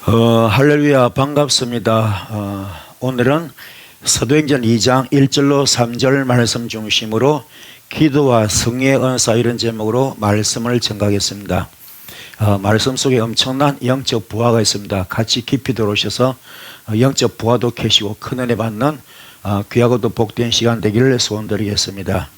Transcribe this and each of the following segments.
할렐루야, 반갑습니다. 오늘은 사도행전 2장 1절로 3절 말씀 중심으로 기도와 성령의 은사 이런 제목으로 말씀을 전가하겠습니다. 말씀 속에 엄청난 영적 부하가 있습니다. 같이 깊이 들어오셔서 영적 부하도 계시고 큰 은혜 받는 귀하고도 복된 시간 되기를 소원드리겠습니다.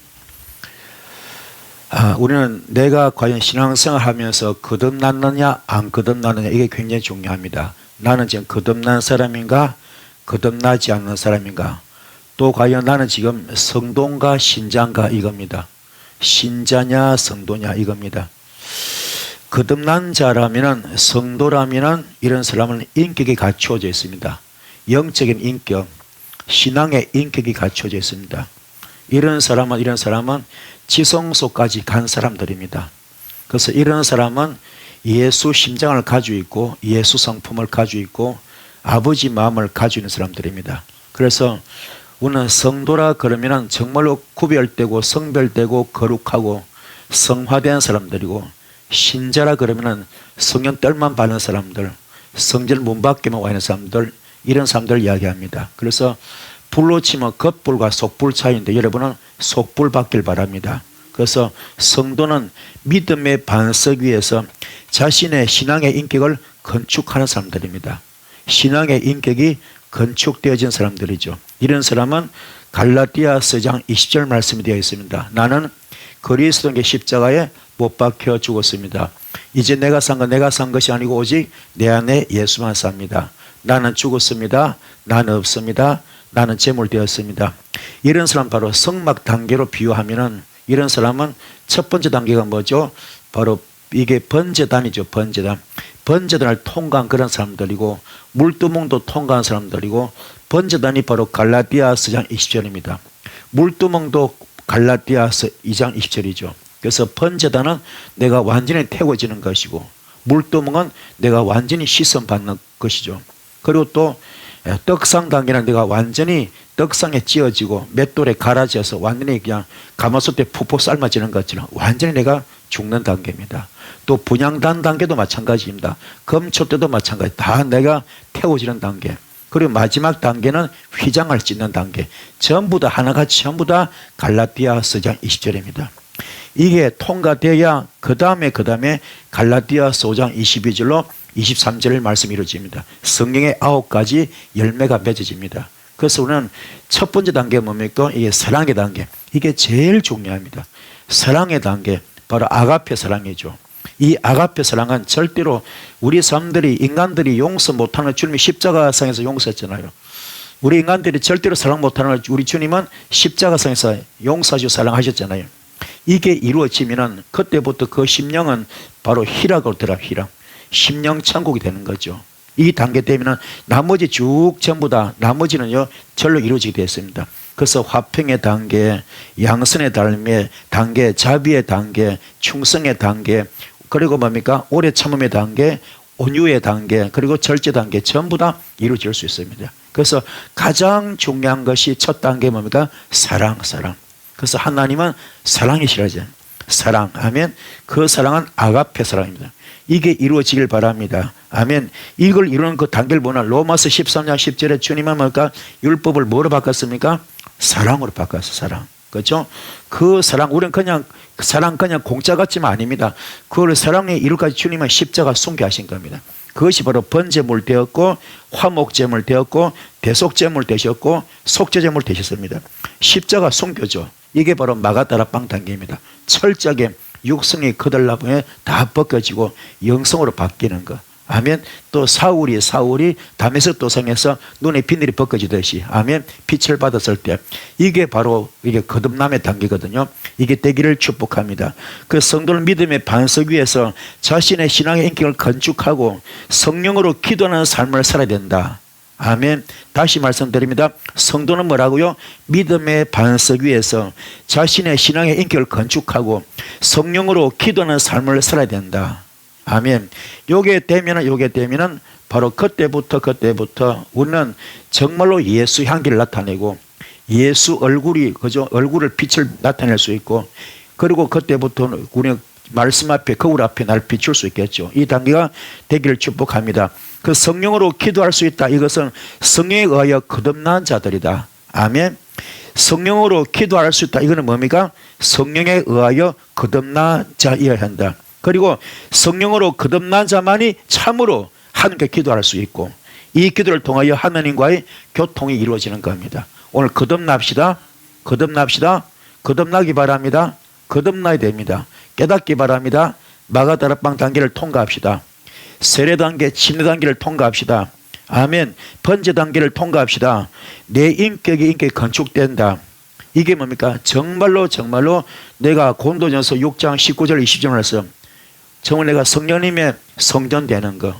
우리는 내가 과연 신앙생활 하면서 거듭났느냐 안 거듭났느냐 이게 굉장히 중요합니다. 나는 지금 거듭난 사람인가 거듭나지 않는 사람인가, 또 과연 나는 지금 성도인가 신자인가 이겁니다. 신자냐 성도냐 이겁니다. 거듭난 자라면, 성도라면 이런 사람은 인격이 갖추어져 있습니다. 영적인 인격, 신앙의 인격이 갖추어져 있습니다. 이런 사람은 지성소까지 간 사람들입니다. 그래서 이런 사람은 예수 심장을 가지고 있고 예수 성품을 가지고 있고 아버지 마음을 가지고 있는 사람들입니다. 그래서 우리는 성도라 그러면 정말로 구별되고 성별되고 거룩하고 성화된 사람들이고, 신자라 그러면 성령 뜰만 받는 사람들, 성전 문 밖에만 와 있는 사람들, 이런 사람들을 이야기합니다. 그래서 불로 치면 겉불과 속불 차이인데 여러분은 속불 받길 바랍니다. 그래서 성도는 믿음의 반석 위에서 자신의 신앙의 인격을 건축하는 사람들입니다. 신앙의 인격이 건축되어진 사람들이죠. 이런 사람은 갈라디아서 4장 20절 말씀이 되어 있습니다. 나는 그리스도의 십자가에 못 박혀 죽었습니다. 이제 내가 산 것이 아니고 오직 내 안에 예수만 삽니다. 나는 죽었습니다. 나는 없습니다. 나는 제물되었습니다. 이런 사람 바로 성막 단계로 비유하면은, 이런 사람은 첫 번째 단계가 뭐죠? 바로 이게 번제단이죠. 번제단을 통과한 그런 사람들이고, 물두멍도 통과한 사람들이고, 번제단이 바로 갈라디아서 2장 20절입니다. 물두멍도 갈라디아서 2장 20절이죠. 그래서 번제단은 내가 완전히 태워지는 것이고, 물두멍은 내가 완전히 씻음받는 것이죠. 그리고 또 떡상 단계는 내가 완전히 떡상에 찧어지고 맷돌에 갈아져서 완전히 그냥 가마솥에 푹푹 삶아지는 것처럼 완전히 내가 죽는 단계입니다. 또 분향단 단계도 마찬가지입니다. 금초 때도 마찬가지, 다 내가 태워지는 단계. 그리고 마지막 단계는 휘장을 찢는 단계. 전부 다 하나같이 전부 다 갈라디아서 4장 20절입니다. 이게 통과되어야 그 다음에 갈라디아서 5장 22절로 23절 말씀이 이루어집니다. 성령의 9가지 열매가 맺어집니다. 그래서 우리는 첫 번째 단계가 뭡니까? 이게 사랑의 단계. 이게 제일 중요합니다. 사랑의 단계, 바로 아가페 사랑이죠. 이 아가페 사랑은 절대로 우리 사람들이, 인간들이 용서 못하는, 주님이 십자가상에서 용서했잖아요. 우리 인간들이 절대로 사랑 못하는 우리 주님은 십자가상에서 용서하시고 사랑하셨잖아요. 이게 이루어지면은 그때부터 그 심령은 바로 희락으로 들어가, 희락. 심령 천국이 되는 거죠. 이 단계 되면은 나머지 쭉 전부 다 나머지는요 절로 이루어지게 되어 있습니다. 그래서 화평의 단계, 양선의 단계, 자비의 단계, 충성의 단계, 그리고 뭡니까? 오래 참음의 단계, 온유의 단계, 그리고 절제 단계 전부 다 이루어질 수 있습니다. 그래서 가장 중요한 것이 첫 단계 뭡니까? 사랑. 그래서 하나님은 사랑이시라죠. 사랑 하면 그 사랑은 아가페 사랑입니다. 이게 이루어지길 바랍니다. 아멘. 이걸 이루는 그 단계를 보나 로마서 13장 10절에 주님은 뭘까? 율법을 뭐로 바꿨습니까? 사랑으로 바꿨어. 사랑. 그렇죠? 그 사랑, 우리는 그냥 사랑 그냥 공짜 같지만 아닙니다. 그걸 사랑에 이루까지 주님은 십자가 순교하신 겁니다. 그것이 바로 번제물 되었고, 화목제물 되었고, 대속제물 되셨고, 속죄제물 되셨습니다. 십자가 순교죠. 이게 바로 마가다라 빵 단계입니다. 철저하게 육성이 거들나무에 다 벗겨지고 영성으로 바뀌는 것. 아멘. 또 사울이 다메섹 도성에서 눈의 비늘이 벗겨지듯이, 아멘, 빛을 받았을 때 이게 바로 이게 거듭남의 단계거든요. 이게 되기를 축복합니다. 그 성도는 믿음의 반석 위에서 자신의 신앙의 인격을 건축하고 성령으로 기도하는 삶을 살아야 된다. 아멘. 다시 말씀드립니다. 성도는 뭐라고요? 믿음의 반석 위에서 자신의 신앙의 인격을 건축하고 성령으로 기도하는 삶을 살아야 된다. 아멘. 요게 되면은 바로 그때부터 우리는 정말로 예수 향기를 나타내고 예수 얼굴이, 그죠? 얼굴을 빛을 나타낼 수 있고, 그리고 그때부터는 우리는 말씀 앞에 거울 앞에 날 비출 수 있겠죠. 이 단계가 되기를 축복합니다. 그 성령으로 기도할 수 있다. 이것은 성령에 의하여 거듭난 자들이다. 아멘. 성령으로 기도할 수 있다. 이거는 뭡니까? 성령에 의하여 거듭난 자이어야 한다. 그리고 성령으로 거듭난 자만이 참으로 하나님께 기도할 수 있고 이 기도를 통하여 하나님과의 교통이 이루어지는 겁니다. 오늘 거듭납시다. 거듭납시다. 거듭나기 바랍니다. 거듭나야 됩니다. 깨닫기 바랍니다. 마가다락방 단계를 통과합시다. 세례 단계, 침례 단계를 통과합시다. 아멘. 번제 단계를 통과합시다. 내 인격이 건축된다. 이게 뭡니까? 정말로 내가 고린도전서 6장 19절 20절을 해서 정말 내가 성령님의 성전 되는 거,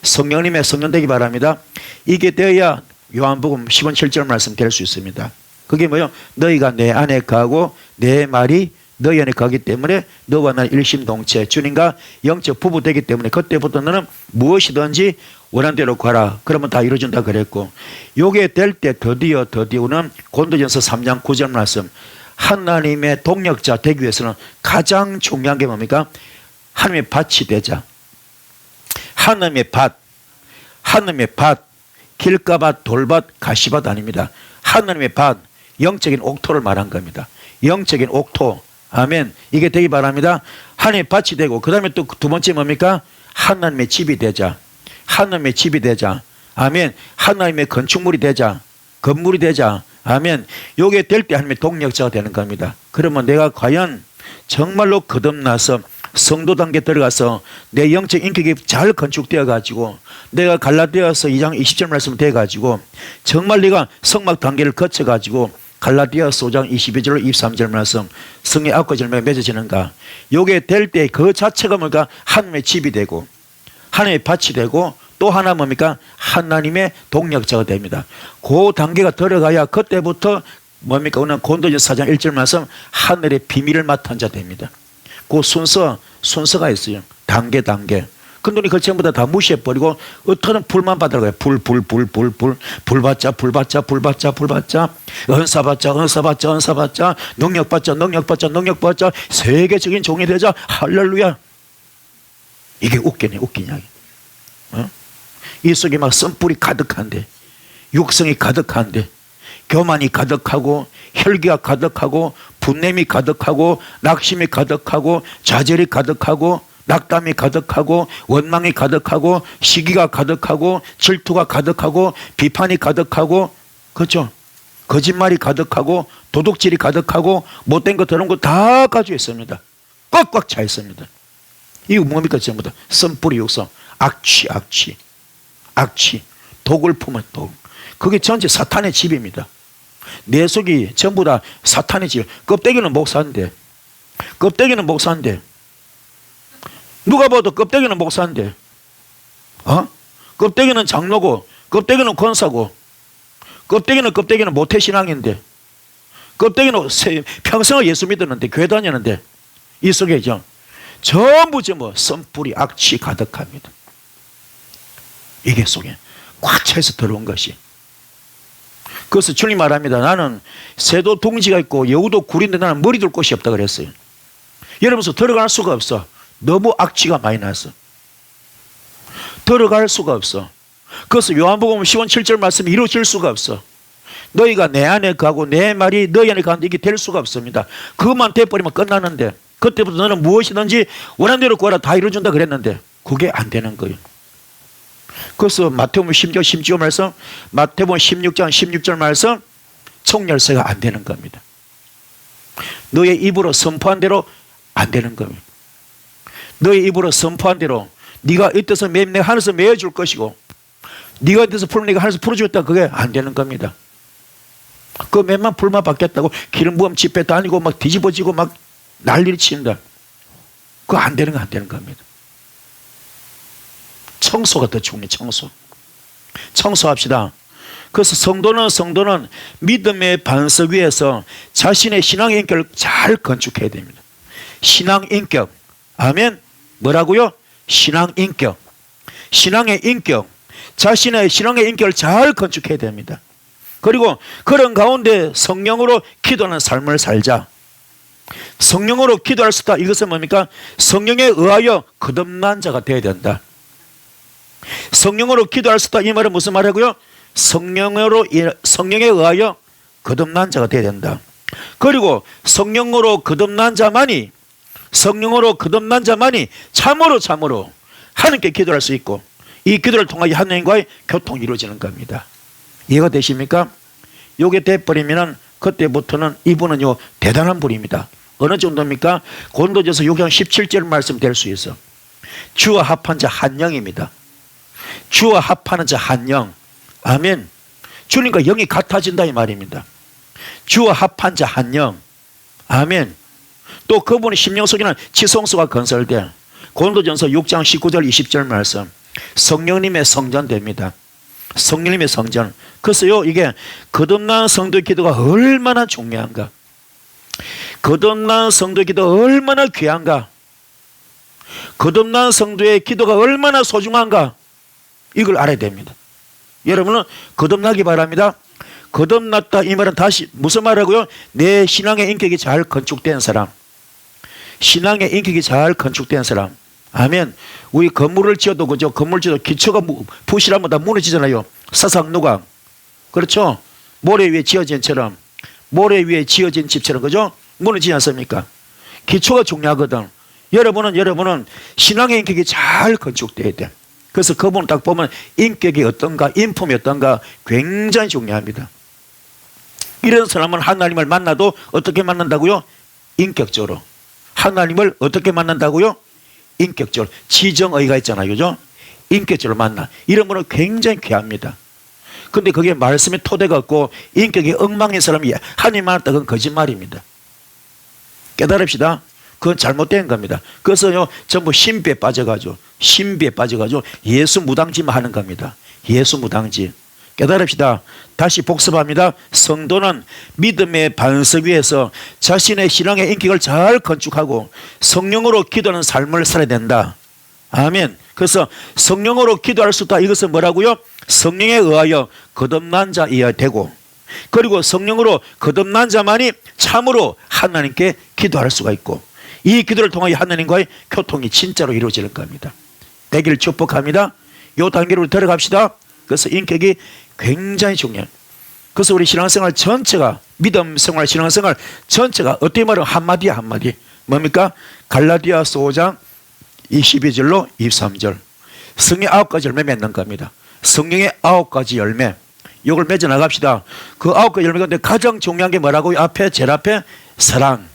성령님의 성전 되기 바랍니다. 이게 되어야 요한복음 10권 7절 말씀 될 수 있습니다. 그게 뭐요? 너희가 내 안에 거하고 내 말이 너희 안에 거하기 때문에 너와 나는 일심동체 주님과 영적 부부 되기 때문에 그때부터 너는 무엇이든지 원하는 대로 구하라. 그러면 다 이루어진다 그랬고 요게 될 때 드디어는 고린도전서 3장 9절 말씀 하나님의 동력자 되기 위해서는 가장 중요한 게 뭡니까? 하나님의 밭이 되자. 하나님의 밭 길가밭 돌밭 가시밭 아닙니다. 하나님의 밭 영적인 옥토를 말한 겁니다. 영적인 옥토. 아멘. 이게 되기 바랍니다. 하나님의 밭이 되고 그 다음에 또 두 번째 뭡니까? 하나님의 집이 되자. 하나님의 집이 되자. 아멘. 하나님의 건축물이 되자. 건물이 되자. 아멘. 요게 될 때 하나님의 동력자가 되는 겁니다. 그러면 내가 과연 정말로 거듭나서 성도 단계 들어가서 내 영적 인격이 잘 건축되어 가지고 내가 갈라디아서 2장 20절 말씀 돼 가지고 정말 내가 성막 단계를 거쳐 가지고 갈라디아서 5장 22절 23절 말씀 성의 아홉 절에 맺어지는가. 요게 될 때 그 자체가 뭡니까? 하나님의 집이 되고 하나님의 밭이 되고 또 하나 뭡니까? 하나님의 동력자가 됩니다. 그 단계가 들어가야 그때부터 뭡니까? 오늘 고린도전서 4장 1절 말씀 하늘의 비밀을 맡은 자 됩니다. 그 순서가 있어요. 단계. 근데 우리 그 전부 다 무시해버리고 어떻게든 불만 받으라고요. 불 받자 은사 받자 능력 받자 세계적인 종이 되자. 할렐루야. 이게 웃기냐. 어? 이 속에 막 쓴뿌리 가득한데 육성이 가득한데 교만이 가득하고 혈기가 가득하고 분냄이 가득하고 낙심이 가득하고 좌절이 가득하고 낙담이 가득하고 원망이 가득하고 시기가 가득하고 질투가 가득하고 비판이 가득하고 그렇죠? 거짓말이 가득하고 도둑질이 가득하고 못된 거 더러운 거 다 가지고 있습니다. 꽉꽉 차 있습니다. 이거 뭡니까? 전부 다 쓴뿌리 육성 악취 독을 품은 독. 그게 전체 사탄의 집입니다. 내 속이 전부 다 사탄의 집. 껍데기는 목사인데 누가 봐도 껍데기는 목사인데 껍데기는 장로고 껍데기는 권사고 껍데기는 모태신앙인데 껍데기는 평생을 예수 믿었는데 교회 다녔는데 이 속에 전부 선뿌리 악취 가득합니다. 이게 속에 꽉 차서 들어온 것이. 그래서 주님 말합니다. 나는 새도 둥지가 있고 여우도 굴인데 나는 머리 둘 곳이 없다 그랬어요. 여러분서 들어갈 수가 없어. 너무 악취가 많이 나서 들어갈 수가 없어. 그래서 요한복음 10권 7절 말씀이 이루어질 수가 없어. 너희가 내 안에 가고 내 말이 너희 안에 가는데 이게 될 수가 없습니다. 그것만 돼버리면 끝나는데 그때부터 너는 무엇이든지 원하는 대로 구하라 다 이루어준다 그랬는데 그게 안 되는 거예요. 그래서 마태복음 10장 16절 말씀, 마태복음 16장 16절 말씀 총열쇠가 안 되는 겁니다. 너의 입으로 선포한 대로 안 되는 겁니다. 너의 입으로 선포한 대로 네가 이 뜻을 내가 하늘에서 메어줄 것이고 네가 이 뜻을 풀면 내가 하늘에서 풀어주겠다. 그게 안 되는 겁니다. 그 몇만 불만 받겠다고 기름 부음 집회 다니고 막 뒤집어지고 막 난리를 친다. 그거 안 되는 겁니다. 청소가 더 중요해. 청소합시다. 그래서 성도는 믿음의 반석 위에서 자신의 신앙의 인격을 잘 건축해야 됩니다. 신앙 인격. 아멘. 뭐라고요? 신앙 인격. 신앙의 인격. 자신의 신앙의 인격을 잘 건축해야 됩니다. 그리고 그런 가운데 성령으로 기도하는 삶을 살자. 성령으로 기도할 수 있다. 이것은 뭡니까? 성령에 의하여 거듭난 자가 되어야 된다. 성령으로 기도할 수 있다. 이 말은 무슨 말이고요? 성령에 의하여 거듭난 자가 되어야 된다. 그리고 성령으로 거듭난 자만이 참으로 하나님께 기도할 수 있고, 이 기도를 통하여 하나님과의 교통이 이루어지는 겁니다. 이해가 되십니까? 요게 돼버리면은 그때부터는 이분은요 대단한 분입니다. 어느 정도입니까? 고린도전서 6장 17절 말씀 될 수 있어. 주와 합한 자 한 영입니다. 주와 합하는 자 한 영. 아멘. 주님과 영이 같아진다 이 말입니다. 주와 합한 자 한 영. 아멘. 또 그분의 심령 속에는 지성소가 건설돼. 고린도전서 6장 19절 20절 말씀. 성령님의 성전됩니다. 성령님의 성전. 그래서요 이게 거듭난 성도의 기도가 얼마나 중요한가, 거듭난 성도의 기도가 얼마나 귀한가, 거듭난 성도의 기도가 얼마나 소중한가, 이걸 알아야 됩니다. 여러분은 거듭나기 바랍니다. 거듭났다 이 말은 다시 무슨 말이라고요? 내 신앙의 인격이 잘 건축된 사람, 신앙의 인격이 잘 건축된 사람. 아멘. 우리 건물을 지어도 그죠? 건물 지어도 기초가 부실하면 다 무너지잖아요. 사상누강. 그렇죠? 모래 위에 지어진 처럼, 모래 위에 지어진 집처럼 그죠? 무너지지 않습니까? 기초가 중요하거든. 여러분은 신앙의 인격이 잘 건축돼야 돼. 그래서 그분을 딱 보면 인격이 어떤가, 인품이 어떤가 굉장히 중요합니다. 이런 사람은 하나님을 만나도 어떻게 만난다고요? 인격적으로. 하나님을 어떻게 만난다고요? 인격적으로. 지정의가 있잖아요. 그죠? 인격적으로 만나. 이런 분은 굉장히 귀합니다. 근데 그게 말씀의 토대가 없고 인격이 엉망인 사람이 하나님 만났다, 그건 거짓말입니다. 깨달읍시다. 그건 잘못된 겁니다. 그래서요 전부 신비에 빠져가지고 예수 무당지만 하는 겁니다. 예수 무당지. 깨달읍시다. 다시 복습합니다. 성도는 믿음의 반석 위에서 자신의 신앙의 인격을 잘 건축하고 성령으로 기도하는 삶을 살아야 된다. 아멘. 그래서 성령으로 기도할 수 있다. 이것은 뭐라고요? 성령에 의하여 거듭난 자이어야 되고, 그리고 성령으로 거듭난 자만이 참으로 하나님께 기도할 수가 있고, 이 기도를 통하여 하나님과의 교통이 진짜로 이루어지는 겁니다. 되기를 축복합니다. 이 단계로 들어갑시다. 그래서 인격이 굉장히 중요해요. 그래서 우리 신앙생활 전체가, 믿음 생활, 신앙생활 전체가 어떻게 말하면 한마디야, 한마디. 뭡니까? 갈라디아서 5장 22절로 23절. 성의 9가지 열매 맺는 겁니다. 성령의 9가지 열매. 이걸 맺어 나갑시다. 그 9가지 열매 가운데 가장 중요한 게 뭐라고요? 앞에, 제일 앞에 사랑.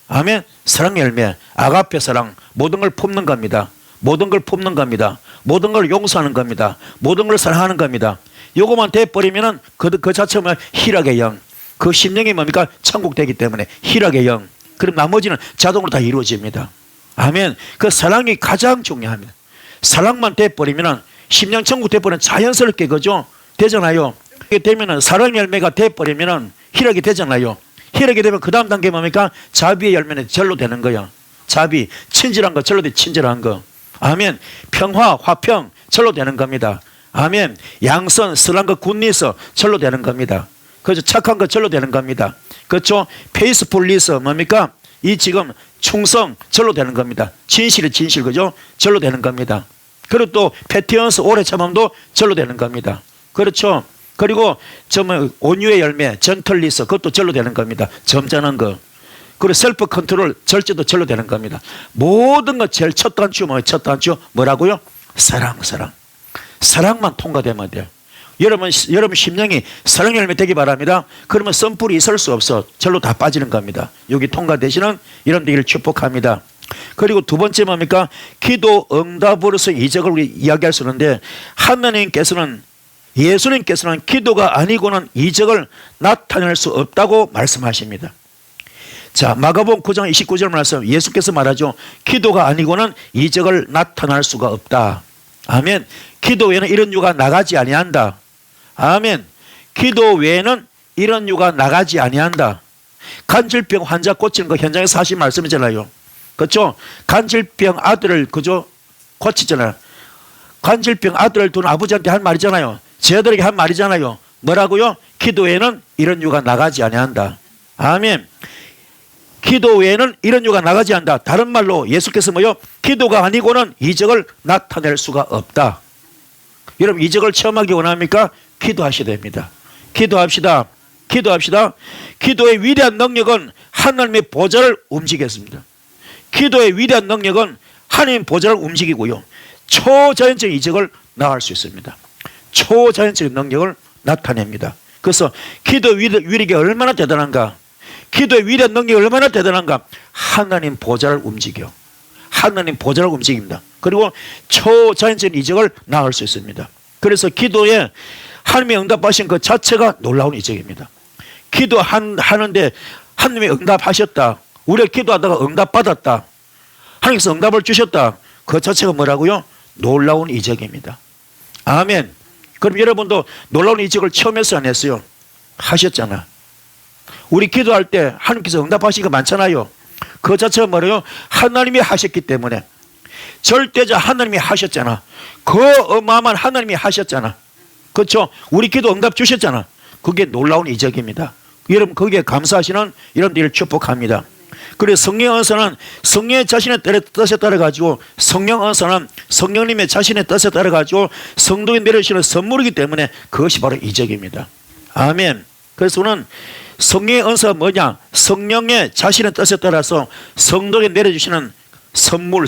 아멘. 사랑 열매. 아가페 사랑. 모든 걸 품는 겁니다. 모든 걸 품는 겁니다. 모든 걸 용서하는 겁니다. 모든 걸 사랑하는 겁니다. 요거만 돼버리면은 그 자체가 희락의 영. 그 심령이 뭡니까? 천국 되기 때문에 희락의 영. 그럼 나머지는 자동으로 다 이루어집니다. 아멘. 그 사랑이 가장 중요합니다. 사랑만 돼버리면은 심령 천국 돼버리면 자연스럽게 그죠? 되잖아요. 그렇게 되면은 사랑 열매가 돼버리면은 희락이 되잖아요. 희락이 되면 그 다음 단계 뭡니까? 자비의 열매는 절로 되는 거야. 자비, 친절한 거 절로 돼, 친절한 거. 아멘. 평화, 화평 절로 되는 겁니다. 아멘. 양선, 선한 거, 굿니스 절로 되는 겁니다. 그렇죠? 착한 거 절로 되는 겁니다. 그렇죠? 페이스풀리스 뭡니까? 이 지금 충성 절로 되는 겁니다. 진실, 그죠? 절로 되는 겁니다. 그리고 또 패티언스, 오래 참음도 절로 되는 겁니다. 그렇죠? 그리고 온유의 열매, 젠틀리스 그것도 절로 되는 겁니다. 점잖은 거. 그리고 셀프 컨트롤, 절제도 절로 되는 겁니다. 모든 것 제일 첫 단추 뭐라고요? 사랑. 사랑만 통과되면 돼요. 여러분 심령이 사랑 열매 되기 바랍니다. 그러면 썸뿔이 있을 수 없어. 절로 다 빠지는 겁니다. 여기 통과되시는 이런 되기를 축복합니다. 그리고 두 번째 뭡니까? 기도 응답으로서 이적을 우리 이야기할 수 있는데, 예수님께서는 기도가 아니고는 이적을 나타낼 수 없다고 말씀하십니다. 자, 마가복음 9장 29절 말씀, 예수께서 말하죠. 기도가 아니고는 이적을 나타날 수가 없다. 아멘. 기도 외에는 이런 유가 나가지 아니한다. 아멘. 기도 외에는 이런 유가 나가지 아니한다. 간질병 환자 고치는 거 현장에서 하신 말씀이잖아요. 그렇죠? 간질병 아들을 그죠? 고치잖아요. 간질병 아들을 둔 아버지한테 한 말이잖아요. 제 아들에게 한 말이잖아요. 뭐라고요? 기도에는 이런 유가 나가지 아니한다. 아멘. 기도 외에는 이런 유가 나가지 않는다. 다른 말로 예수께서 뭐요? 기도가 아니고는 이적을 나타낼 수가 없다. 여러분 이적을 체험하기 원합니까? 기도하셔야 됩니다. 기도합시다. 기도합시다. 기도의 위대한 능력은 하나님의 보좌를 움직였습니다. 기도의 위대한 능력은 하나님의 보좌를 움직이고요. 초자연적인 이적을 나갈 수 있습니다. 초자연적인 능력을 나타냅니다. 그래서 기도의 위력이 얼마나 대단한가? 기도의 위대한 능력이 얼마나 대단한가? 하나님 보좌를 움직여. 하나님 보좌를 움직입니다. 그리고 초자연적인 이적을 나갈 수 있습니다. 그래서 기도에 하나님의 응답하신 그 자체가 놀라운 이적입니다. 기도하는데 하나님의 응답하셨다. 우리가 기도하다가 응답받았다. 하나님께서 응답을 주셨다. 그 자체가 뭐라고요? 놀라운 이적입니다. 아멘. 그럼 여러분도 놀라운 이적을 처음 했어요? 안 했어요? 하셨잖아. 우리 기도할 때 하나님께서 응답하신 거 많잖아요. 그 자체가 뭐래요? 하나님이 하셨기 때문에. 절대자 하나님이 하셨잖아. 그 어마어마한 하나님이 하셨잖아. 그렇죠? 우리 기도 응답 주셨잖아. 그게 놀라운 이적입니다. 여러분 거기에 감사하시는 여러분들을 축복합니다. 그래서 성령 은사는 성령의 자신의 뜻에 따라 가지고, 성령 은사는 성령님의 자신의 뜻에 따라 가지고 성도에 내려주시는 선물이기 때문에 그것이 바로 이적입니다. 아멘. 그래서 우리는 성령의 은사가 뭐냐? 성령의 자신의 뜻에 따라서 성도에 내려주시는 선물.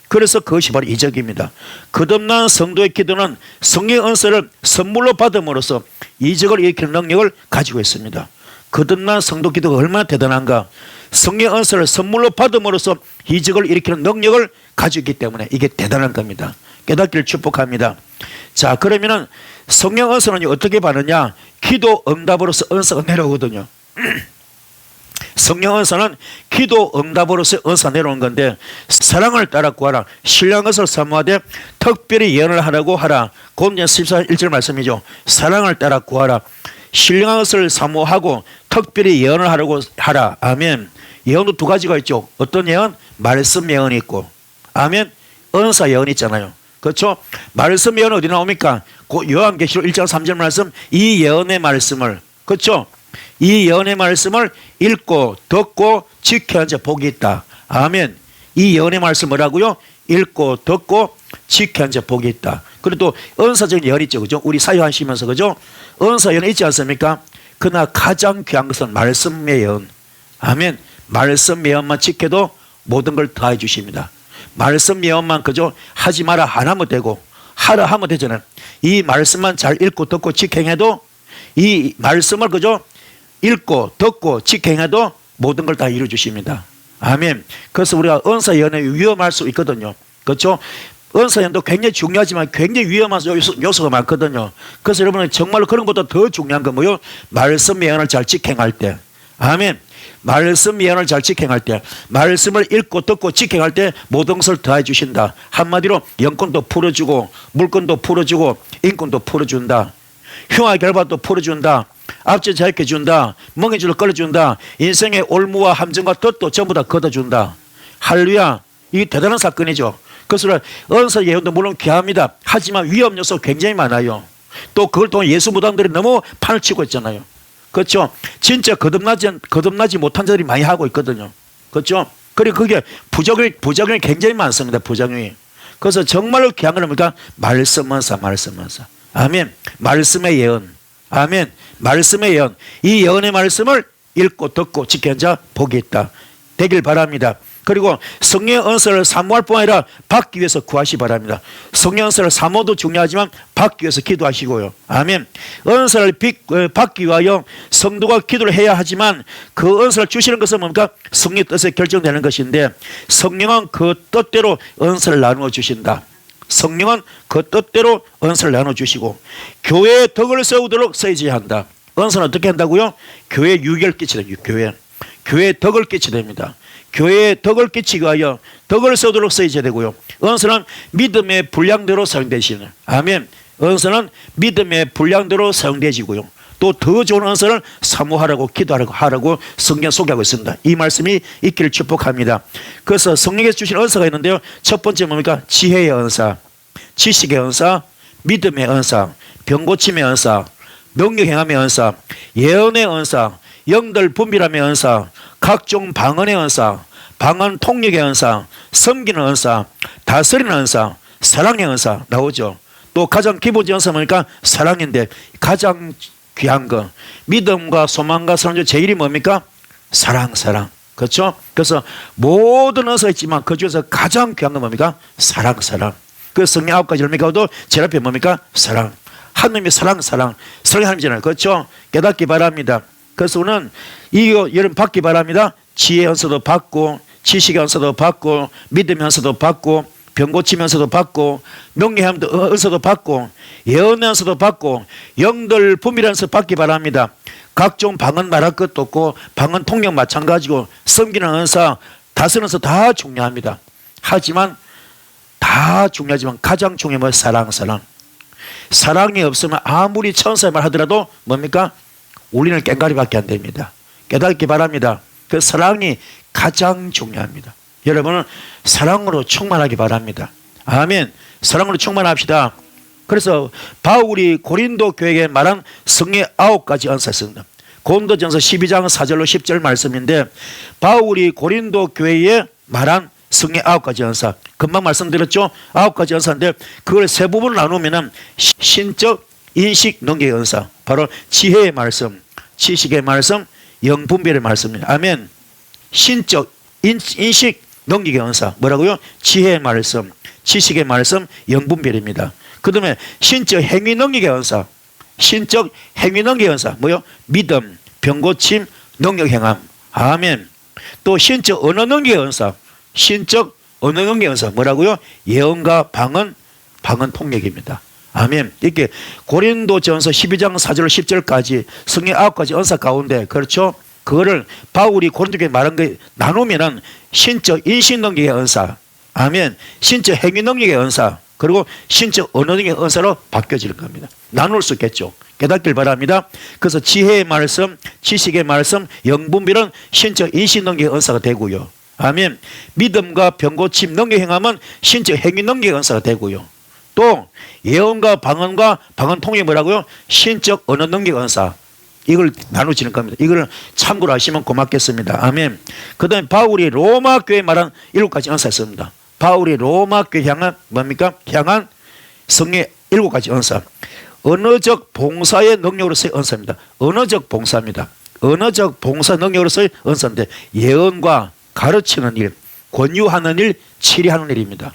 그래서 그것이 바로 이적입니다. 거듭난 성도의 기도는 성령의 은사를 선물로 받음으로써 이적을 일으키는 능력을 가지고 있습니다. 거듭난 성도 기도가 얼마나 대단한가? 성령의 은사를 선물로 받음으로써 이적을 일으키는 능력을 가지고 있기 때문에 이게 대단한 겁니다. 깨닫기를 축복합니다. 자, 그러면은 성령 은사는 어떻게 받느냐? 기도 응답으로서 은사가 내려오거든요. 성령 은사는 기도 응답으로서 은사 내려오는 건데, 사랑을 따라 구하라. 신령한 것을 사모하되 특별히 예언을 하라고 하라. 고린도서 14장 1절 말씀이죠. 사랑을 따라 구하라. 신령한 것을 사모하고 특별히 예언을 하라고 하라. 아멘. 예언도 두 가지가 있죠. 어떤 예언? 말씀 예언이 있고, 아멘. 은사 예언이 있잖아요. 그렇죠? 말씀 예언은 어디 나옵니까? 요한계시록 1장 3절 말씀, 이 예언의 말씀을, 그렇죠? 이 예언의 말씀을 읽고 듣고 지켜야 한 자 복이 있다. 아멘. 이 예언의 말씀 뭐라고요? 읽고 듣고 지켜야 한 자 복이 있다. 그리고 또 은사적인 예언이 있죠. 그죠? 우리 사유하시면서, 그죠? 은사 예언이 있지 않습니까? 그러나 가장 귀한 것은 말씀의 예언. 아멘. 말씀 예언만 지켜도 모든 걸 다 해주십니다. 말씀 예언만 그저 하지 마라 안 하면 되고, 하라 하면 되잖아요. 이 말씀만 잘 읽고 듣고 지켜해도, 이 말씀을 그저 읽고 듣고 지켜해도 모든 걸 다 이루어 주십니다. 아멘. 그래서 우리가 은사 예언에 위험할 수 있거든요. 그렇죠? 은사 예언도 굉장히 중요하지만 굉장히 위험한 요소가 많거든요. 그래서 여러분은 정말로 그런 것보다 더 중요한 건 뭐예요? 말씀 예언을 잘 지켜할 때. 아멘. 말씀 예언을 잘 지켜할 때, 말씀을 읽고 듣고 지켜할 때 모든 것을 더해 주신다. 한마디로 영권도 풀어주고, 물권도 풀어주고, 인권도 풀어준다. 흉화 결박도 풀어준다. 앞뒤 자유케 준다. 멍해줄을 끌어준다. 인생의 올무와 함정과 덫도 전부 다 걷어준다. 할렐루야. 이게 대단한 사건이죠. 그래서 은사 예언도 물론 귀합니다. 하지만 위험 요소 굉장히 많아요. 또 그걸 통해 예수 무당들이 너무 판을 치고 있잖아요. 그렇죠? 진짜 거듭나지 못한 자들이 많이 하고 있거든요. 그렇죠? 그리고 그게 부작용이 굉장히 많습니다. 부작용이. 그래서 정말로 귀한 건 뭡니까? 말씀 은사. 아멘. 말씀의 예언. 아멘. 말씀의 예언. 이 예언의 말씀을 읽고 듣고 지키는 자 복이 있다. 되길 바랍니다. 그리고 성령 은사를 사모할 뿐 아니라 받기 위해서 구하시 바랍니다. 성령 은사를 사모도 중요하지만 받기 위해서 기도하시고요. 아멘. 은사를 받기 위하여 성도가 기도를 해야 하지만 그 은사를 주시는 것은 뭡니까? 성령의 뜻에 결정되는 것인데, 성령은 그 뜻대로 은사를 나누어 주신다. 성령은 그 뜻대로 은사를 나눠주시고 교회의 덕을 세우도록 써야지 한다. 은사는 어떻게 한다고요? 교회에 유익을 끼치다. 교회에 덕을 끼치야 됩니다. 교회에 덕을 끼치기 위하여 덕을 세우도록 써야지 되고요. 은사는 믿음의 분량대로 사용되시는, 아멘. 은사는 믿음의 분량대로 사용되지고요. 또 더 좋은 은사를 사모하라고 기도하라고 성경 소개하고 있습니다. 이 말씀이 있기를 축복합니다. 그래서 성령께서 주신 은사가 있는데요. 첫 번째 뭡니까? 지혜의 은사, 지식의 은사, 믿음의 은사, 병고침의 은사, 능력 행함의 은사, 예언의 은사, 영들 분별함의 은사, 각종 방언의 은사, 방언 통역의 은사, 섬기는 은사, 다스리는 은사, 사랑의 은사 나오죠. 또 가장 기본적인 은사 뭡니까? 사랑인데 가장 귀한 거, 믿음과 소망과 사랑 중 제일이 뭡니까? 사랑. 그렇죠? 그래서 모든 은사가 있지만 그 중에서 가장 귀한 건 뭡니까? 사랑. 그 성령 9가지 열매가도 제일 앞에 뭡니까? 사랑. 하나님의 사랑이 하나님이잖아요. 그렇죠? 깨닫기 바랍니다. 그래서 우리는 여러분 받기 바랍니다. 지혜의 은사도 받고, 지식의 은사도 받고, 믿음의 은사도 받고, 병 고치의 은사도 받고, 명예의 은사도 받고, 예언의 은사도 받고, 영들 분별의 은사 받기 바랍니다. 각종 방언 말할 것도 없고, 방언 통역 마찬가지고, 섬기는 은사, 다스리는 은사 다 중요합니다. 하지만 다 중요하지만 가장 중요한 건 사랑. 사랑이 없으면 아무리 천사의 말 하더라도 뭡니까? 울리는 꽹과리밖에 안 됩니다. 깨닫기 바랍니다. 그 사랑이 가장 중요합니다. 여러분은 사랑으로 충만하기 바랍니다. 아멘. 사랑으로 충만합시다. 그래서 바울이 고린도 교회에 말한 성령의 9가지 은사였습니다. 고린도전서 12장 4절로 10절 말씀인데, 바울이 고린도 교회에 말한 성령의 9가지 은사, 금방 말씀드렸죠. 9가지 은사인데 그걸 세 부분으로 나누면 신적, 인식, 능력의 은사, 바로 지혜의 말씀, 지식의 말씀, 영분별의 말씀입니다. 아멘. 신적, 인식, 능력의 은사 뭐라고요? 지혜의 말씀, 지식의 말씀, 영분별입니다. 그 다음에 신적 행위 능력의 은사, 신적 행위 능력의 은사 뭐요? 믿음, 병고침, 능력 행함. 아멘. 또 신적 언어 능력의 은사, 신적 언어 능력의 은사 뭐라고요? 예언과 방언 통역입니다. 아멘. 이렇게 고린도전서 12장 4절 10절까지 성령 9가지 은사 가운데, 그렇죠? 그거를 바울이 고린도교에 말한 거 나누면은 신적 인식 능력의 은사, 아멘, 신적 행위 능력의 은사, 그리고 신적 언어 능력의 은사로 바뀌어질 겁니다. 나눌 수 있겠죠. 깨닫길 바랍니다. 그래서 지혜의 말씀, 지식의 말씀, 영분별은 신적 인식 능력의 은사가 되고요. 아멘. 믿음과 병고침, 능력 행함은 신적 행위 능력의 은사가 되고요. 또 예언과 방언 통역이 뭐라고요? 신적 언어 능력 은사. 이걸 나누지는 겁니다. 이걸 참고로 하시면 고맙겠습니다. 아멘. 그 다음에 바울이 로마 교회에 말한 7가지 은사였습니다. 바울이 로마 교회 향한 뭡니까? 향한 성령의 7가지 은사. 언어적 봉사의 능력으로서의 은사입니다. 언어적 봉사입니다. 언어적 봉사 능력으로서의 은사인데 예언과 가르치는 일, 권유하는 일, 치리하는 일입니다.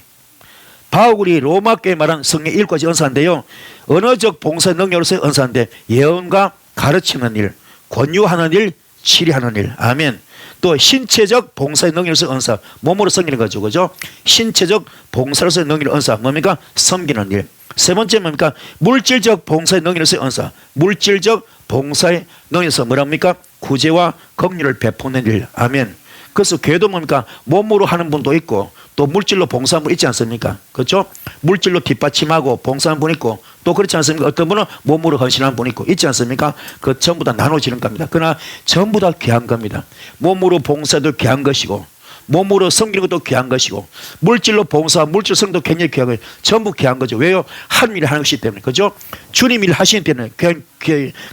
바울이 로마 교회에 말한 성령의 7가지 은사인데요, 언어적 봉사 능력으로서의 은사인데 예언과 가르치는 일, 권유하는 일, 치리하는 일. 아멘. 또 신체적 봉사의 능력으로서의 은사, 몸으로 섬기는 거죠. 그죠? 신체적 봉사로서의 능력의 은사 뭡니까? 섬기는 일. 세 번째 뭡니까? 물질적 봉사의 능력으로서의 은사, 물질적 봉사의 능력에서 뭐랍니까? 구제와 긍휼을 베푸는 일. 아멘. 그래서 교회도 뭡니까? 몸으로 하는 분도 있고 또 물질로 봉사하는 분 있지 않습니까? 그렇죠? 물질로 뒷받침하고 봉사하는 분 있고 또 그렇지 않습니까? 어떤 분은 몸으로 헌신하는 분 있고 있지 않습니까? 그 전부 다 나눠지는 겁니다. 그러나 전부 다 귀한 겁니다. 몸으로 봉사도 귀한 것이고 몸으로 섬기는 것도 귀한 것이고 물질로 봉사, 물질 성도 굉장히 귀한 거예요. 전부 귀한 거죠. 왜요? 한 일을 하는 것이기 때문에. 그죠? 주님 일 하시는 때는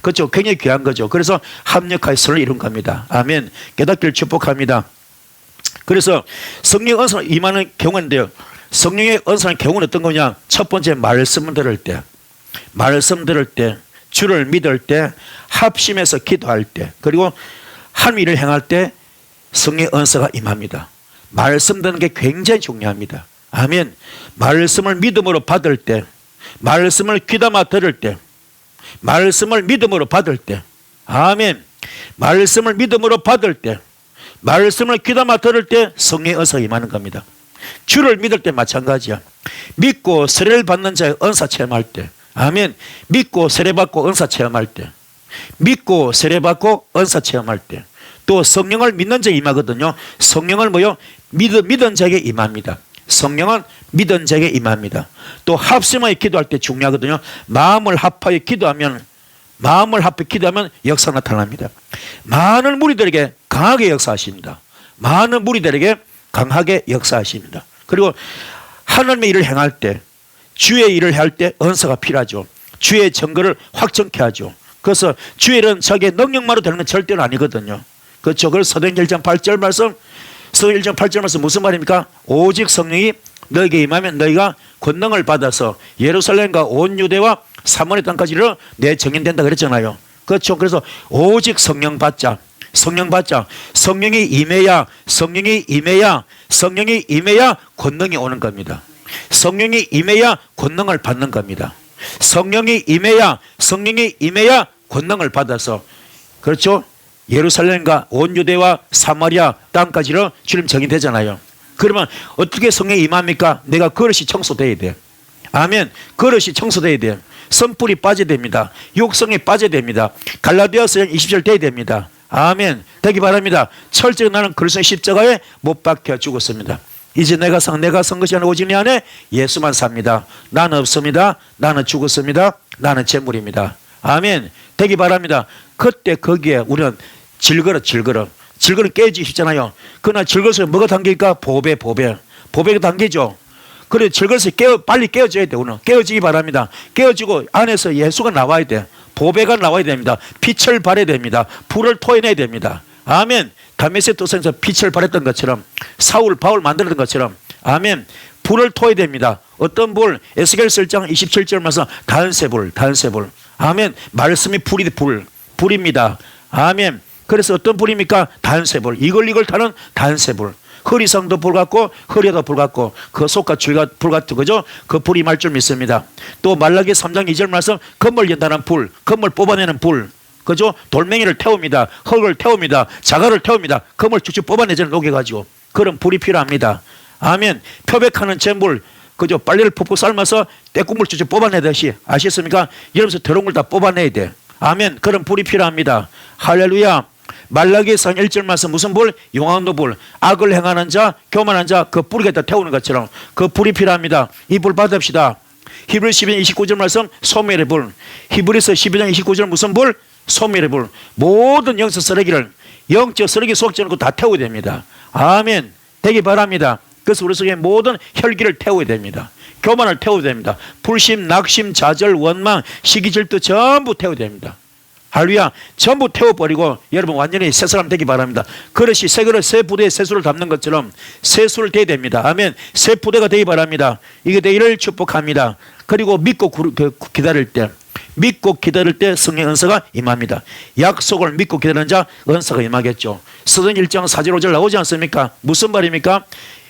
그렇죠? 굉장히 귀한 거죠. 그래서 합력하여 선을 이룬 겁니다. 아멘. 깨닫기를 축복합니다. 그래서 성령 은사로 임하는 경우인데요, 성령의 은사는 경우는 어떤 거냐? 첫 번째 말씀 들을 때, 주를 믿을 때, 합심해서 기도할 때, 그리고 한 일을 행할 때 성령의 은사가 임합니다. 말씀 듣는 게 굉장히 중요합니다. 아멘. 말씀을 믿음으로 받을 때, 말씀을 귀담아 들을 때, 말씀을 믿음으로 받을 때, 아멘. 말씀을 믿음으로 받을 때, 말씀을 귀담아 들을 때 성령의 은사가 임하는 겁니다. 주를 믿을 때 마찬가지야. 믿고 세례를 받는 자의 은사 체험할 때, 아멘. 믿고 세례받고 은사 체험할 때, 믿고 세례받고 은사 체험할 때, 또 성령을 믿는 자에 임하거든요. 성령을 뭐요? 믿은 자에게 임합니다. 성령은 믿은 자에게 임합니다. 또 합심하여 기도할 때 중요하거든요. 마음을 합하여 기도하면 역사 나타납니다. 많은 무리들에게 강하게 역사하십니다. 많은 무리들에게 강하게 역사하십니다. 그리고 하나님의 일을 행할 때, 주의 일을 할 때 은사가 필요하죠. 주의 증거를 확정케 하죠. 그래서 주의 일은 자기의 능력만으로 되는 건 절대로 아니거든요. 그렇죠. 그래서 사도행전 1장 8절 말씀, 사도행전 1장 8절 말씀 무슨 말입니까? 오직 성령이 너에게 임하면 너희가 권능을 받아서 예루살렘과 온 유대와 사마리아 땅까지 이르러 내 증인된다 그랬잖아요. 그렇죠. 그래서 오직 성령 받자. 성령 받자. 성령이 임해야 권능이 오는 겁니다. 성령이 임해야 권능을 받는 겁니다. 성령이 임해야 권능을 받아서, 그렇죠. 예루살렘과 온 유대와 사마리아 땅까지로 주님 증인되잖아요. 그러면 어떻게 성령이 임합니까? 내가 그릇이 청소돼야 돼. 아멘. 그릇이 청소돼야 돼. 선풀이 빠져야 됩니다. 육성이 빠져야 됩니다. 갈라디아서 20절 돼야 됩니다. 아멘. 되기 바랍니다. 철저히 나는 그리스도의 십자가에 못 박혀 죽었습니다. 이제 내가 산 것이 아니라 오직 내 안에 예수만 삽니다. 나는 없습니다. 나는 죽었습니다. 나는 재물입니다. 아멘. 되기 바랍니다. 그때 거기에 우리는 질거러 깨지기 쉽잖아요. 그러나 질거서 뭐가 담길까? 보배가 담기죠. 그래 질거서 빨리 깨어져야 돼. 오늘 깨어지기 바랍니다. 깨어지고 안에서 예수가 나와야 돼. 보배가 나와야 됩니다. 빛을 발해야 됩니다. 불을 토해내야 됩니다. 아멘. 다메섹 도상에서 빛을 발했던 것처럼, 사울 바울 만들었던 것처럼, 아멘. 불을 토해야 됩니다. 어떤 불? 에스겔서 1장 27절 말씀, 단세불. 아멘. 말씀이 불입니다. 아멘. 그래서 어떤 불입니까? 단세불. 이걸 타는 단세불. 허리상도 불 같고 허리에도 불 같고 그 속과 줄과 불 같은 거죠. 그 불이 말 줄 믿습니다. 또 말라기 3장 2절 말씀, 건물 연다는 불, 건물 뽑아내는 불, 그죠? 돌멩이를 태웁니다. 흙을 태웁니다. 자갈을 태웁니다. 건물 쭉쭉 뽑아내잖아요. 녹여가지고. 그런 불이 필요합니다. 아멘. 표백하는 잼불, 그죠? 빨래를 푹푹 삶아서 때국물 쭉쭉 뽑아내듯이, 아시겠습니까? 이러면서 더러운 걸 다 뽑아내야 돼. 아멘. 그런 불이 필요합니다. 할렐루야. 말라기 3장 1절 말씀, 무슨 불? 용왕도 불. 악을 행하는 자, 교만한 자, 그 불에다 태우는 것처럼 그 불이 필요합니다. 이 불 받읍시다. 히브리서 12장 29절 말씀, 소멸의 불. 히브리서 12장 29절 무슨 불? 소멸의 불. 모든 영적 쓰레기를, 영적 쓰레기 속죄놓고 다 태워야 됩니다. 아멘. 되기 바랍니다. 그래서 우리 속에 모든 혈기를 태워야 됩니다. 교만을 태워야 됩니다. 불심, 낙심, 좌절, 원망, 시기, 질투 전부 태워야 됩니다. 할렐루야. 전부 태워버리고 여러분 완전히 새 사람 되기 바랍니다. 그릇이 새 그릇, 새 부대에 새 술을 담는 것처럼 새 술을 대야 됩니다. 아멘. 새 부대가 되기 바랍니다. 이게 되기를 축복합니다. 그리고 믿고 기다릴 때 성령의 은사가 임합니다. 약속을 믿고 기다리는 자 은사가 임하겠죠. 사도행전 1장 4절 5절 나오지 않습니까? 무슨 말입니까?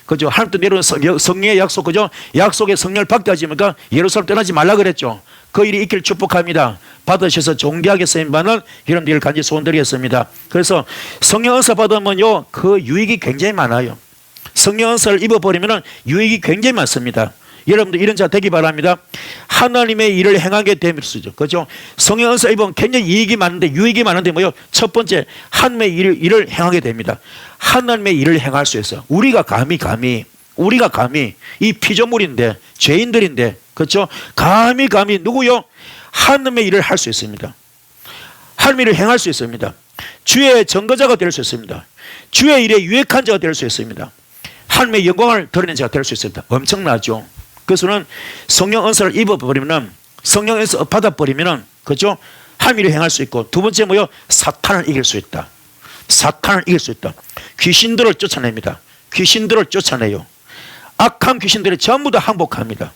그죠? 하나님도 내려온 성령의 약속, 그죠? 약속의 성령을 받게 하지니까 예루살렘 떠나지 말라 그랬죠. 그 일이 있기를 축복합니다. 받으셔서 존귀하게 쓰임받는 여러분들 간절히 소원드리겠습니다. 그래서 성령 은사 받으면요, 그 유익이 굉장히 많아요. 성령 은사를 입어버리면 유익이 굉장히 많습니다. 여러분들 이런 자 되기 바랍니다. 하나님의 일을 행하게 되면서죠. 그죠? 성령 은사 입으면 굉장히 이익이 많은데, 유익이 많은데 뭐요? 첫 번째, 하나님의 일을 행하게 됩니다. 하나님의 일을 행할 수 있어요. 우리가 감히 이 피조물인데, 죄인들인데, 그렇죠? 감히 누구요? 하나님의 일을 할 수 있습니다. 하나님의 일을 행할 수 있습니다. 주의 증거자가 될 수 있습니다. 주의 일에 유익한 자가 될 수 있습니다. 하나님의 영광을 드러낸 자가 될 수 있습니다. 엄청나죠? 그래서는 성령 은사를 입어버리면, 성령 은사 받아버리면, 그렇죠? 하나님의 일을 행할 수 있고, 두 번째 뭐요? 사탄을 이길 수 있다. 귀신들을 쫓아냅니다. 귀신들을 쫓아내요. 악한 귀신들이 전부 다 항복합니다.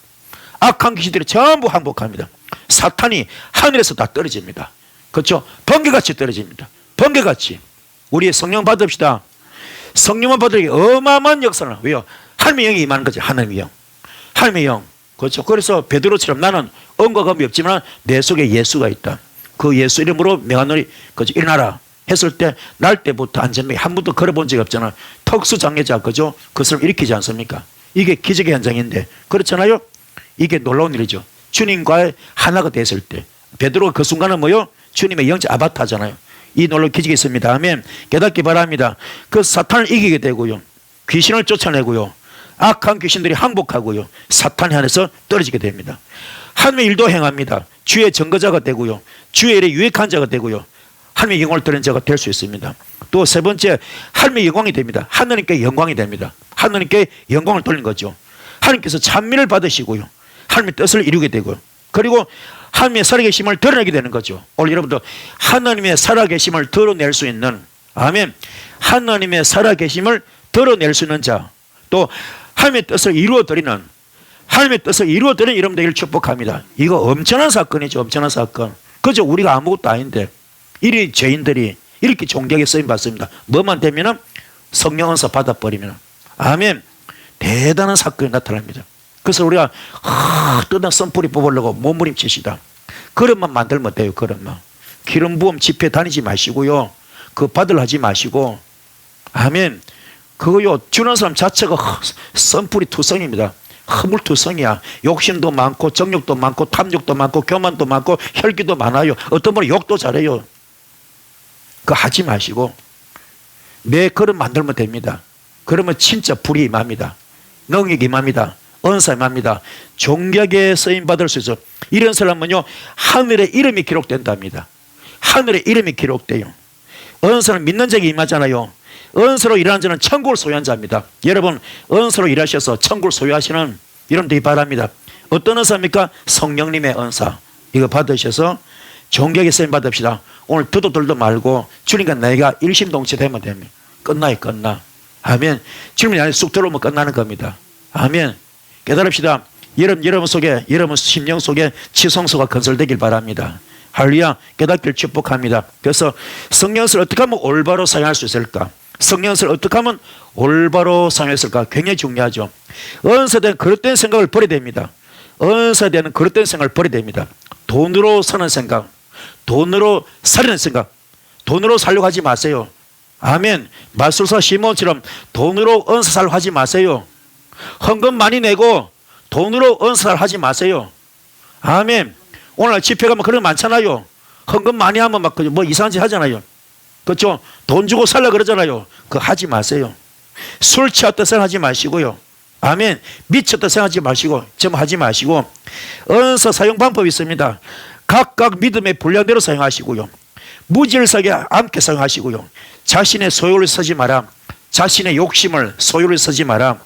사탄이 하늘에서 다 떨어집니다. 그렇죠? 번개같이 떨어집니다. 번개같이. 우리의 성령 받읍시다. 성령만 받으니 어마어마한 역사를. 왜요? 하나님의 영이 임하는 거죠. 하나님의 영. 그렇죠? 그래서 베드로처럼 나는 언과 검이 없지만 내 속에 예수가 있다. 그 예수 이름으로 명하노니 그죠? 일어나라 했을 때 날 때부터 안전하게 한 번도 걸어본 적이 없잖아. 특수장애자, 그죠? 그것을 일으키지 않습니까? 이게 기적의 현장인데, 그렇잖아요? 이게 놀라운 일이죠. 주님과의 하나가 됐을 때 베드로가 그 순간은 뭐요? 주님의 영적 아바타잖아요. 이 놀라운 기적이 있습니다. 아멘. 깨닫기 바랍니다. 그 사탄을 이기게 되고요, 귀신을 쫓아내고요, 악한 귀신들이 항복하고요, 사탄이 안에서 떨어지게 됩니다. 하나님의 일도 행합니다. 주의 증거자가 되고요, 주의 일에 유익한 자가 되고요, 하나님의 영광을 드리는 자가 될 수 있습니다. 또 세 번째, 하나님의 영광이 됩니다. 하나님께 영광이 됩니다. 하나님께 영광을 돌린 거죠. 하나님께서 찬미를 받으시고요, 하나님의 뜻을 이루게 되고요, 그리고 하나님의 살아계심을 드러내게 되는 거죠. 오늘 여러분도 하나님의 살아계심을 드러낼 수 있는, 아멘. 하나님의 살아계심을 드러낼 수 있는 자, 또 하나님의 뜻을 이루어드리는, 하나님의 뜻을 이루어드리는 여러분 되기를 축복합니다. 이거 엄청난 사건이죠. 엄청난 사건. 그저 우리가 아무것도 아닌데 이 죄인들이 이렇게 존귀하게 쓰임받습니다. 뭐만 되면은 성령 은사 받아버리면, 아멘, 대단한 사건이 나타납니다. 그래서 우리가 뜯은 선풀이 뽑으려고 몸부림치시다. 그릇만 만들면 돼요. 그릇만. 기름 부음 집회 다니지 마시고요, 그 받으려 하지 마시고, 아멘. 그거요, 주는 사람 자체가 선풀이 투성입니다. 허물투성이야. 욕심도 많고 정욕도 많고 탐욕도 많고 교만도 많고 혈기도 많아요. 어떤 분은 욕도 잘해요. 그거 하지 마시고 내 그릇 만들면 됩니다. 그러면 진짜 불이 임합니다. 능력이 임합니다. 은사 임합니다. 존귀하게 쓰임받을 수 있어. 이런 사람은요, 하늘에 이름이 기록된답니다. 하늘에 이름이 기록돼요. 은사는 믿는 자에게 임하잖아요. 은사로 일하는 자는 천국을 소유한 자입니다. 여러분, 은사로 일하셔서 천국을 소유하시는 이런 되기 바랍니다. 어떤 은사입니까? 성령님의 은사. 이거 받으셔서 존귀하게 쓰임 받읍시다. 오늘 두도들도 말고 주님과 내가 일심동체 되면 됩니다. 끝나요. 끝나. 아멘. 주님이 안에 쑥 들어오면 끝나는 겁니다. 아멘. 깨달읍시다. 여러분 속에, 여러분 심령 속에 지성소가 건설되길 바랍니다. 할렐루야. 깨닫기를 축복합니다. 그래서 성령을 어떻게 하면 올바로 사용할 수 있을까? 성령을 어떻게 하면 올바로 사용했을까? 굉장히 중요하죠. 은사된 그릇된 생각을 버려야 됩니다. 은사된 그릇된 생각을 버려야 됩니다. 돈으로 사는 생각, 돈으로 살려는 생각, 돈으로 살려고 하지 마세요. 아멘. 마술사 시몬처럼 돈으로 은사살 하지 마세요. 헌금 많이 내고 돈으로 은사살 하지 마세요. 아멘. 오늘 집회 가면 그런 거 많잖아요. 헌금 많이 하면 막 뭐 이상한 짓 하잖아요. 그렇죠? 돈 주고 살라 그러잖아요. 그거 하지 마세요. 술 취했다 생각하지 마시고요. 아멘. 미쳤다 생각하지 마시고, 좀 하지 마시고, 은사 사용 방법이 있습니다. 각각 믿음의 분량대로 사용하시고요, 무질서하게 함께 사용하시고요, 자신의 소유를 쓰지 마라. 자신의 욕심을 소유를 쓰지 마라.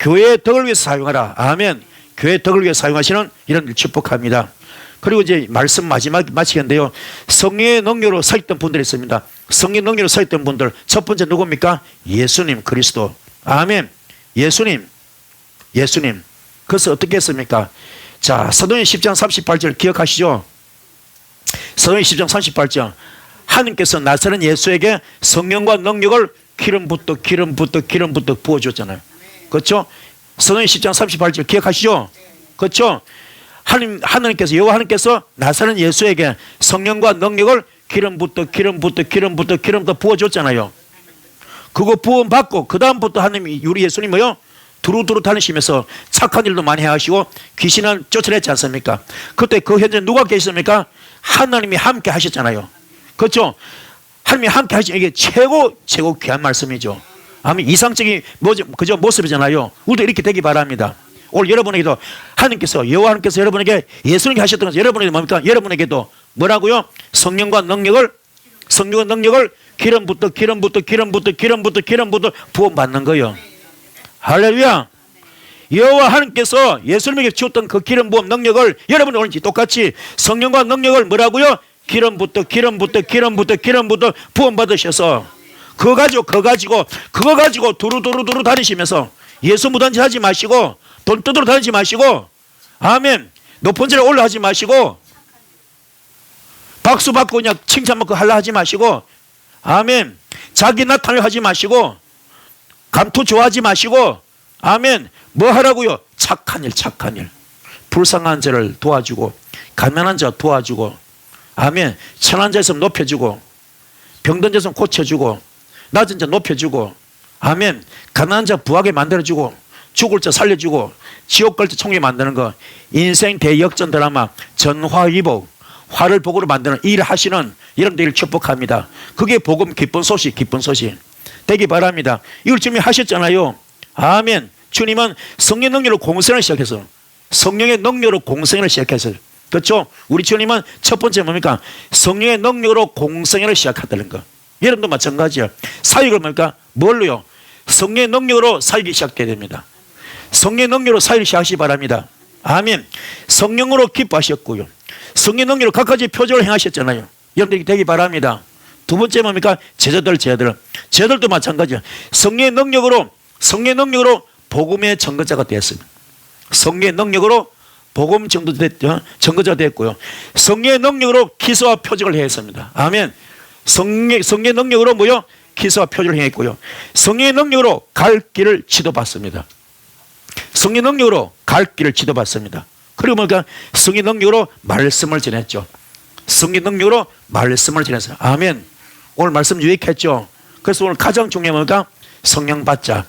교회의 덕을 위해서 사용하라. 아멘. 교회의 덕을 위해서 사용하시는 이런 일 축복합니다. 그리고 이제 말씀 마지막 마치겠는데요, 성령의 능력으로 서 있던 분들이 있습니다. 성령의 능력으로 서 있던 분들, 첫 번째 누굽니까? 예수님 그리스도. 아멘. 예수님. 그래서 어떻게 했습니까? 자, 사도행 10장 38절 기억하시죠? 사도행 10장 38절. 하나님께서 나사렛 예수에게 성령과 능력을 기름부터 부어줬잖아요. 그렇죠? 사도행 10장 38절 기억하시죠? 그렇죠? 하나님께서, 여호와 하나님께서 나사렛 예수에게 성령과 능력을 기름부터 부어줬잖아요. 그거 부음 받고 그 다음부터 하나님이 우리 예수님 뭐요? 두루두루 다니시면서 착한 일도 많이 하시고 귀신을 쫓아냈지 않습니까? 그때 그 현재 누가 계십니까? 하나님이 함께 하셨잖아요. 그렇죠? 하나님이 함께 하시는 이게 최고 귀한 말씀이죠. 아멘. 이상적인 그저 모습이잖아요. 우리도 이렇게 되기 바랍니다. 오늘 여러분에게도 하나님께서, 여호와 하나님께서 여러분에게 예수님께 하셨던 것은 여러분에게 뭡니까? 여러분에게도 뭐라고요? 성령과 능력을 기름부터 부음 받는 거예요. 할렐루야. 여호와 하나님께서 예수님에게 주었던 그 기름 부음 능력을 여러분이 오늘 똑같이 성령과 능력을 뭐라고요? 기름부터 부음 받으셔서 그거 가지고 두루두루 다니시면서 예수 무단지 하지 마시고, 돈 뜯으러 다니지 마시고, 아멘, 높은 자리에 올라가지 마시고, 박수 받고 그냥 칭찬 받고 하려 하지 마시고, 아멘, 자기 나타내려 하지 마시고, 감투 좋아하지 마시고, 아멘, 뭐 하라고요? 착한 일. 불쌍한 자를 도와주고, 가난한 자 도와주고, 아멘, 천한 자 있으면 높여주고, 병든 자 있으면 고쳐주고, 낮은 자 높여주고, 아멘, 가난한 자 부하게 만들어주고, 죽을 자 살려주고, 지옥 갈 자 총리 만드는 거, 인생 대역전 드라마 전화위복, 화를 복으로 만드는 일을 하시는 여러분들 축복합니다. 그게 복음 기쁜 소식 되기 바랍니다. 이걸 주님이 하셨잖아요. 아멘. 주님은 성령의 능력으로 공생을 시작해서, 그렇죠? 우리 주님은 첫 번째 뭡니까? 성령의 능력으로 공생을 시작하다는 거. 여러분도 마찬가지예요. 사역을 뭡니까? 뭘로요? 성령의 능력으로 사역이 시작돼야 됩니다. 성령의 능력으로 사역을 시작하시기 바랍니다. 아멘. 성령으로 기뻐하셨고요, 성령의 능력으로 각가지 표적을 행하셨잖아요. 여러분들이 되기 바랍니다. 두 번째 뭡니까? 제자들도 마찬가지야. 성령의 능력으로 복음의 증거자가 되었습니다. 성령의 능력으로 복음 증거자가 되었고요. 성령의 능력으로 기사와 표적을 행했습니다. 아멘. 성령의 능력으로 뭐요? 기사와 표적을 행했고요. 성령의 능력으로 갈 길을 지도받습니다. 성령의 능력으로 갈 길을 지도받습니다. 그리고 뭐니까 성령의 능력으로 말씀을 전했죠. 성령의 능력으로 말씀을 전했어요. 아멘. 오늘 말씀 유익했죠. 그래서 오늘 가장 중요한 뭐니까 성령 받자.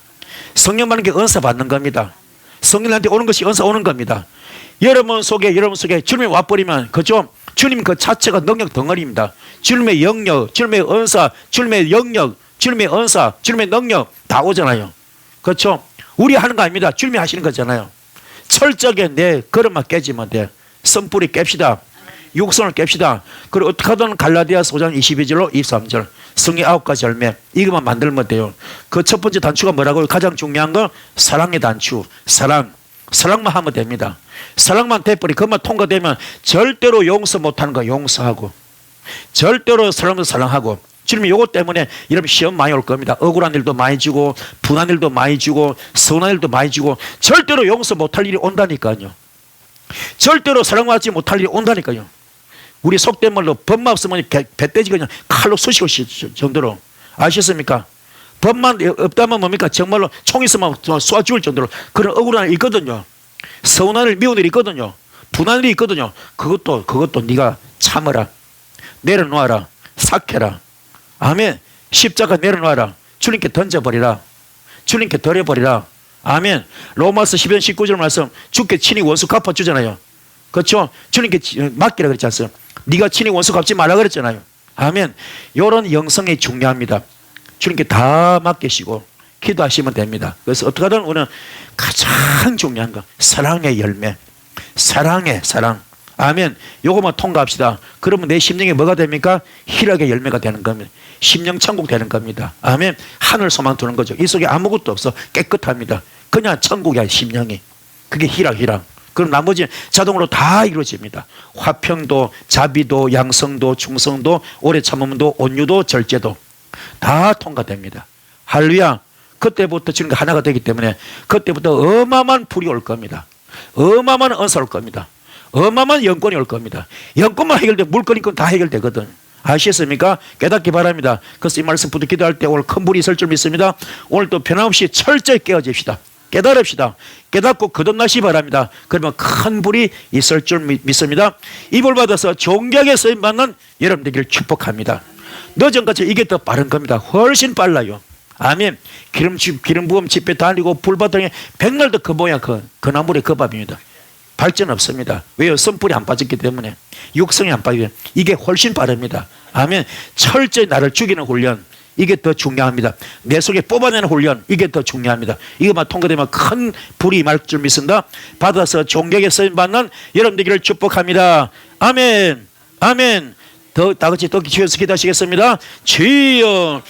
성령 받는 게 은사 받는 겁니다. 성령한테 오는 것이 은사 오는 겁니다. 여러분 속에 주님이 와버리면 그죠? 주님 그 자체가 능력 덩어리입니다. 주님의 영역, 주님의 은사, 주님의 영역, 주님의 은사, 주님의 능력 다 오잖아요. 그렇죠? 우리 하는 거 아닙니다. 주님이 하시는 거잖아요. 철저하게 내 걸음만 깨지면 돼. 선뿌리 깹시다. 육성을 깹시다. 그리고 어떻게 하든 갈라디아서 5장 22절로 23절 성의 9가지 열매 이것만 만들면 돼요. 그 첫 번째 단추가 뭐라고요? 가장 중요한 건 사랑의 단추. 사랑만 하면 됩니다. 사랑만 돼버리 그것만 통과되면 절대로 용서 못하는 거 용서하고 절대로 사람도 사랑하고 주님이 요것 때문에 여러분 시험 많이 올 겁니다. 억울한 일도 많이 주고 분한 일도 많이 주고 서운한 일도 많이 주고 절대로 용서 못할 일이 온다니까요. 절대로 사랑받지 못할 일이 온다니까요. 우리 속된 말로 법만 없으면 배떼지 그냥 칼로 쑤시고 정도로 아셨습니까? 법만 없다면 뭡니까? 정말로 총 있으면 쏴 죽을 정도로 그런 억울한 일 있거든요. 서운한 일, 미운 일이 있거든요. 분한 일이 있거든요. 그것도 네가 참으라. 내려놓아라. 삭해라. 아멘. 십자가 내려놓아라. 주님께 던져버리라. 주님께 덜어버리라. 아멘. 로마서 10편 19절 말씀 주께 친히 원수 갚아주잖아요. 그렇죠? 주님께 맡기라 그랬지 않습니까? 네가 친히 원수 갚지 말라 그랬잖아요. 아멘. 이런 영성이 중요합니다. 주님께 다 맡기시고 기도하시면 됩니다. 그래서 어떻게 하든 오늘 가장 중요한 거 사랑의 열매. 사랑. 아멘. 요것만 통과합시다. 그러면 내 심령에 뭐가 됩니까? 희락의 열매가 되는 겁니다. 심령 천국 되는 겁니다. 아멘. 하늘 소망 두는 거죠. 이 속에 아무것도 없어. 깨끗합니다. 그냥 천국이야 심령이. 그게 희락. 그럼 나머지 자동으로 다 이루어집니다. 화평도, 자비도, 양성도, 충성도, 오래 참음도, 온유도, 절제도 다 통과됩니다. 할렐루야. 그때부터 주님과 하나가 되기 때문에 그때부터 어마어마한 불이 올 겁니다. 어마어마한 은사 올 겁니다. 어마어마한 영권이 올 겁니다. 영권만 해결되면 물건이 다 해결되거든. 아시겠습니까? 깨닫기 바랍니다. 그래서 이 말씀부터 기도할 때 오늘 큰 불이 있을 줄 믿습니다. 오늘 또 변함없이 철저히 깨어집시다. 깨달읍시다. 깨닫고 거듭나시 바랍니다. 그러면 큰 불이 있을 줄 믿습니다. 이 불 받아서 존귀하게 쓰임받는 여러분 되기를 축복합니다. 늦은같이 이게 더 빠른 겁니다. 훨씬 빨라요. 아멘. 기름 부음 집회 달리고 불바탕에 백날 더 그 모양 그 나물의 그 밥입니다. 발전 없습니다. 왜요? 선불이 안 빠졌기 때문에 육성이 안 빠지기 때문에 이게 훨씬 빠릅니다. 아멘. 철저히 나를 죽이는 훈련 이게 더 중요합니다. 내 속에 뽑아내는 훈련 이게 더 중요합니다. 이것만 통과되면 큰 불이 임할 줄 믿습니다. 받아서 존경에 쓰임받는 여러분 되기를 축복합니다. 아멘. 다 같이 또 기도해서 기도하시겠습니다. 주여